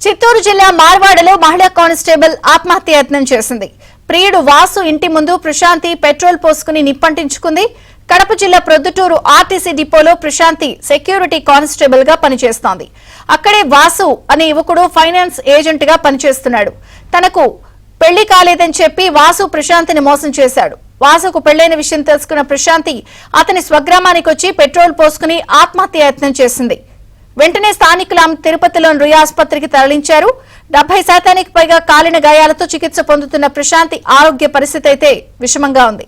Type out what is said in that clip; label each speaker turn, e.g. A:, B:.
A: చిత్తూరు జిల్లా మార్వాడలో మహిళా కానిస్టేబుల్ ఆత్మహత్యాయత్నం చేసింది. ప్రియుడు వాసు ఇంటి ముందు ప్రశాంతి పెట్రోల్ పోసుకుని నిప్పంటించుకుంది. కడప జిల్లా ప్రొద్దుటూరు ఆర్టీసీ డిపోలో ప్రశాంతి సెక్యూరిటీ కానిస్టేబుల్ గా పనిచేస్తోంది. అక్కడే వాసు అనే యువకుడు ఫైనాన్స్ ఏజెంట్ గా పనిచేస్తున్నాడు. తనకు పెళ్లి కాలేదని చెప్పి వాసు ప్రశాంతిని మోసం చేశాడు. వాసుకు పెళ్లైన విషయం తెలుసుకున్న ప్రశాంతి అతని స్వగ్రామానికి వచ్చి పెట్రోల్ పోసుకుని ఆత్మహత్యాయత్నం చేసింది. వెంటనే స్థానికులు ఆమె తిరుపతిలోని రుయా ఆసుపత్రికి తరలించారు. 70% పైగా కాలిన గాయాలతో చికిత్స పొందుతున్న ప్రశాంతి ఆరోగ్య పరిస్థితి అయితే విషమంగా ఉంది.